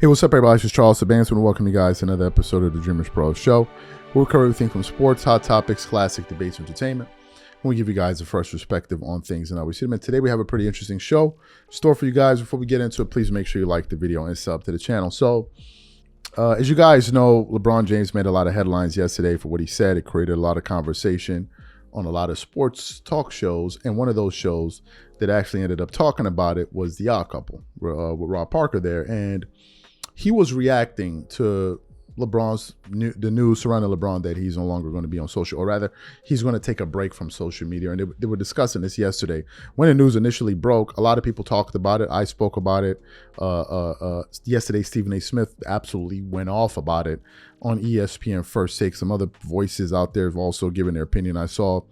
Hey, what's up, everybody? This is Charles Advancement, and welcome you guys to another episode of the DREAMERSPRO show. We'll cover everything from sports, hot topics, classic debates, entertainment. And we give you guys a fresh perspective on things and how we see them. And today we have a pretty interesting show in store for you guys. Before we get into it, please make sure you like the video and sub to the channel. So, as you guys know, LeBron James made a lot of headlines yesterday for what he said. It created a lot of conversation on a lot of sports talk shows. And one of those shows that actually ended up talking about it was The Odd Couple with Rob Parker there. And he was reacting to the news surrounding LeBron that he's no longer going to be on social, or rather, he's going to take a break from social media. And they were discussing this yesterday. When the news initially broke, a lot of people talked about it. I spoke about it. Yesterday, Stephen A. Smith absolutely went off about it on ESPN First Take. Some other voices out there have also given their opinion. I saw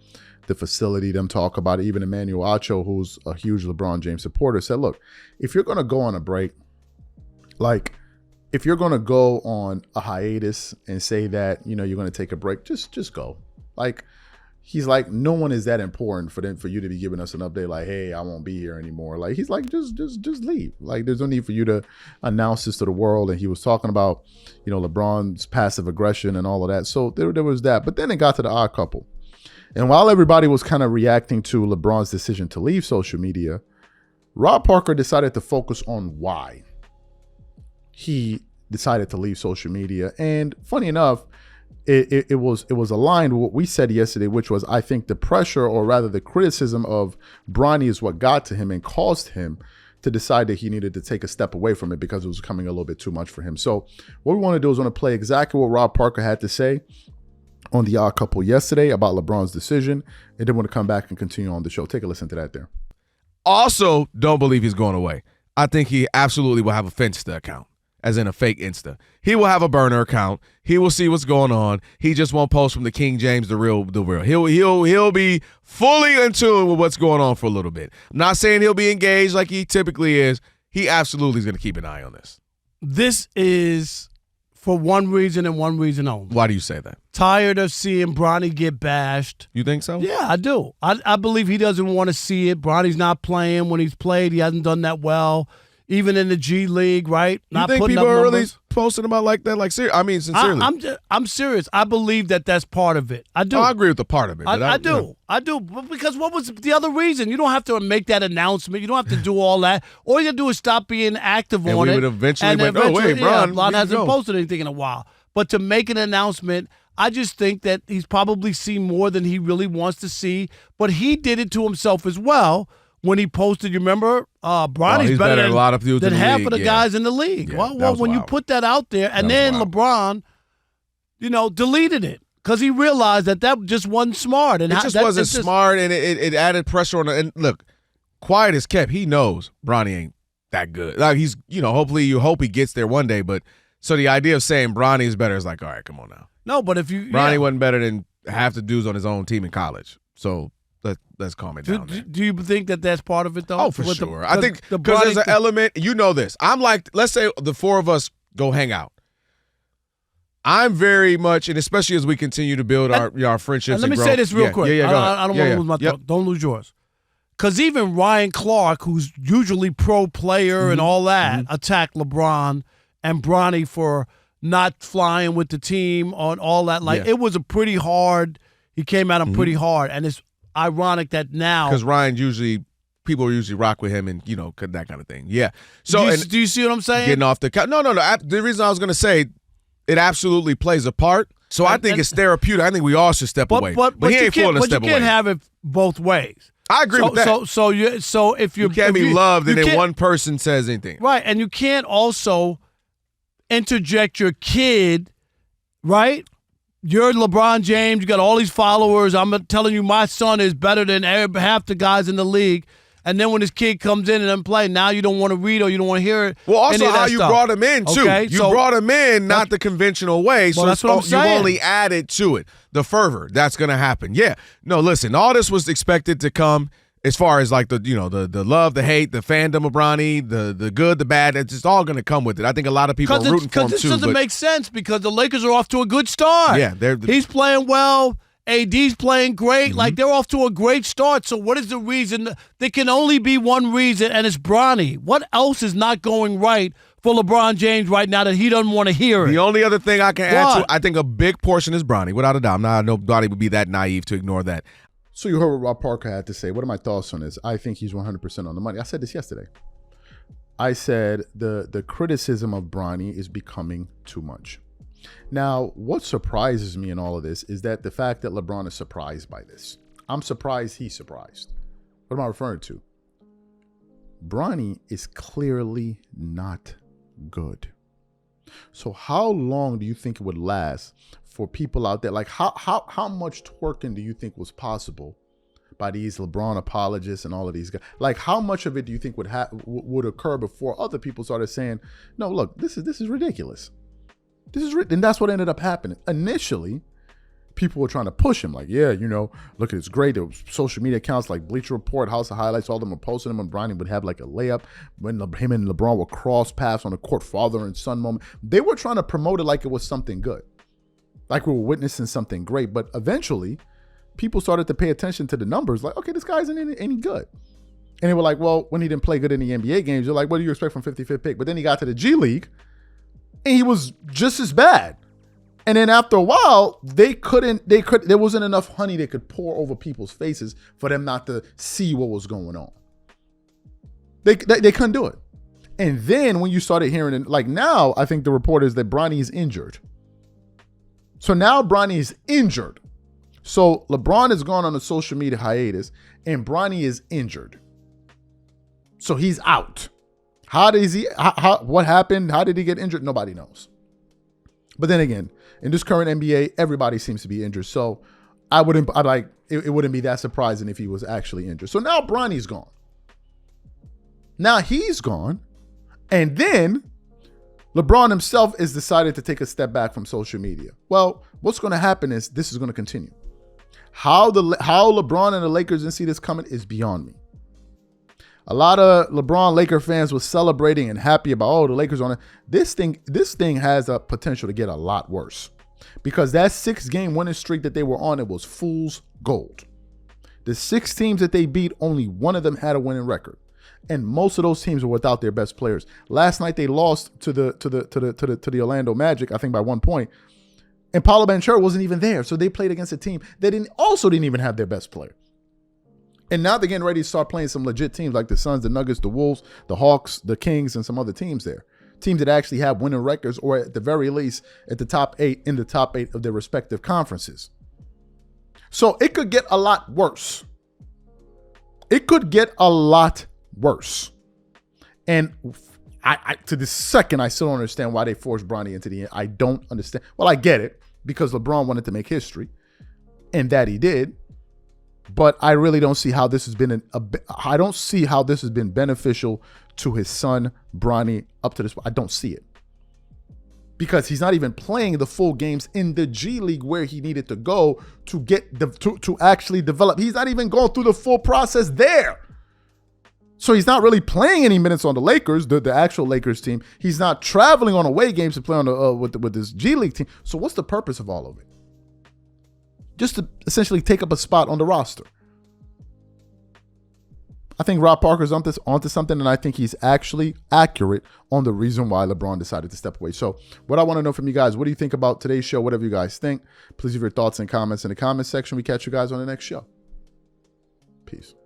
the facility, them talk about it. Even Emmanuel Acho, who's a huge LeBron James supporter, said, look, if you're going to go on a break, if you're going to go on a hiatus and say that, you're going to take a break, just go. He's like, no one is that important for you to be giving us an update like, hey, I won't be here anymore. He's like, just leave. There's no need for you to announce this to the world. And he was talking about, LeBron's passive aggression and all of that. So there was that. But then it got to The Odd Couple. And while everybody was kind of reacting to LeBron's decision to leave social media, Rob Parker decided to focus on why he decided to leave social media. And funny enough, it was aligned with what we said yesterday, which was, I think the pressure, or rather the criticism of Bronny, is what got to him and caused him to decide that he needed to take a step away from it because it was becoming a little bit too much for him. So what we want to do is want to play exactly what Rob Parker had to say on The Odd Couple yesterday about LeBron's decision, and then want to come back and continue on the show. Take a listen to that there. Also, don't believe he's going away. I think he absolutely will have a Finsta account, as in a fake Insta. He will have a burner account. He will see what's going on. He just won't post from the King James, the real. He'll be fully in tune with what's going on for a little bit. I'm not saying he'll be engaged like he typically is. He absolutely is going to keep an eye on this. This is for one reason and one reason only. Why do you say that? Tired of seeing Bronny get bashed. You think so? Yeah, I do. I believe he doesn't want to see it. Bronny's not playing. When he's played, he hasn't done that well. Even in the G League, right? Not you think putting people up are numbers. really posting about like that? Sincerely. I'm serious. I believe that's part of it. I do. I agree with the part of it. I do. I do. Because what was the other reason? You don't have to make that announcement. You don't have to do all that. All you got to do is stop being active on it. And we would eventually went, oh, wait, Bron. Bron hasn't posted anything in a while. But to make an announcement, I just think that he's probably seen more than he really wants to see. But he did it to himself as well. When he posted, you remember, Bronny's better than a lot of people than half of the guys in the league. Yeah, well, when you put that out there, and then LeBron, deleted it because he realized that just wasn't smart. And it just wasn't smart, and it added pressure on. And look, quiet as kept. He knows Bronny ain't that good. He's, hopefully you hope he gets there one day. But so the idea of saying Bronny is better is like, all right, come on now. No, but if you Bronny wasn't better than half the dudes on his own team in college. So let's calm it down. Do you think that's part of it, though? Oh, for sure. I think because there's an element, this. I'm like, let's say the four of us go hang out. I'm very much, and especially as we continue to build our friendships. And let me grow. say this real quick. Yeah, I don't want to lose my thought. Don't lose yours. Because even Ryan Clark, who's usually pro player and all that, attacked LeBron and Bronny for not flying with the team on all that. It was a pretty hard. He came at him pretty hard, and it's ironic that now, because people usually rock with him and that kind of thing. Yeah. So do you see what I'm saying? Getting off the no. The reason I was going to say it absolutely plays a part. So I think it's therapeutic. I think we all should step away. But he ain't fooling to step away. But you can't have it both ways. I agree with that. So if you can't be loved and then one person says anything, right? And you can't also interject your kid, right? You're LeBron James. You got all these followers. I'm telling you, my son is better than half the guys in the league. And then when his kid comes in and doesn't play, now you don't want to read or you don't want to hear it. Well, also how you brought him in, too. Okay, you brought him in not the conventional way. So that's what I'm saying. You only added to it. The fervor, that's going to happen. Yeah. No, listen, all this was expected to come as far as like the love, the hate, the fandom of Bronny, the good, the bad. It's just all going to come with it. I think a lot of people are rooting for him, too. Because this doesn't make sense because the Lakers are off to a good start. Yeah. He's playing well. AD's playing great. Like, they're off to a great start. So what is the reason? There can only be one reason, and it's Bronny. What else is not going right for LeBron James right now that he doesn't want to hear it. The only other thing I can add to, What? I think a big portion is Bronny, without a doubt. Now, nobody would be that naive to ignore that. So you heard what Rob Parker had to say. What are my thoughts on this? I think he's 100% on the money. I said this yesterday. I said the criticism of Bronny is becoming too much. Now, what surprises me in all of this is that the fact that LeBron is surprised by this. I'm surprised he's surprised. What am I referring to? Bronny is clearly not good. So how long do you think it would last for people out there? Like how much twerking do you think was possible by these LeBron apologists and all of these guys? Like how much of it do you think would occur before other people started saying, no, look, this is ridiculous. And that's what ended up happening. Initially, people were trying to push him, like, yeah, look, it's great. There was social media accounts like Bleacher Report, House of Highlights, all of them were posting him, and Bronny would have like a layup when him and LeBron would cross paths on the court, father and son moment. They were trying to promote it like it was something good, like we were witnessing something great. But eventually, people started to pay attention to the numbers, like, okay, this guy isn't any good. And they were like, well, when he didn't play good in the NBA games, you're like, what do you expect from 55th pick? But then he got to the G League, and he was just as bad. And then after a while, there wasn't enough honey they could pour over people's faces for them not to see what was going on. They couldn't do it. And then when you started hearing it, like now, I think the report is that Bronny is injured. So now Bronny is injured. So LeBron has gone on a social media hiatus and Bronny is injured. So he's out. What happened? How did he get injured? Nobody knows. But then again, in this current NBA, everybody seems to be injured. So it wouldn't be that surprising if he was actually injured. So now Bronny's gone. Now he's gone. And then LeBron himself has decided to take a step back from social media. Well, what's going to happen is this is going to continue. How LeBron and the Lakers didn't see this coming is beyond me. A lot of LeBron Laker fans were celebrating and happy about, oh, the Lakers on it. This thing has a potential to get a lot worse because that 6-game winning streak that they were on, it was fool's gold. The 6 teams that they beat, only one of them had a winning record, and most of those teams were without their best players. Last night they lost to the Orlando Magic, I think by 1 point, and Paolo Banchero wasn't even there, so they played against a team that didn't even have their best player. And now they're getting ready to start playing some legit teams like the Suns, the Nuggets, the Wolves, the Hawks, the Kings, and some other teams there. Teams that actually have winning records or at the very least in the top 8 of their respective conferences. So it could get a lot worse. It could get a lot worse. And I to this second, I still don't understand why they forced Bronny into the end. I don't understand. Well, I get it because LeBron wanted to make history and that he did. But I really don't see how this has been beneficial to his son Bronny up to this point. I don't see it because he's not even playing the full games in the G League where he needed to go to get to actually develop. He's not even going through the full process there. So he's not really playing any minutes on the Lakers, the actual Lakers team. He's not traveling on away games to play on with this G League team. So what's the purpose of all of it? Just to essentially take up a spot on the roster. I think Rob Parker's onto something, and I think he's actually accurate on the reason why LeBron decided to step away. So what I want to know from you guys, what do you think about today's show? Whatever you guys think, please leave your thoughts and comments in the comments section. We catch you guys on the next show. Peace.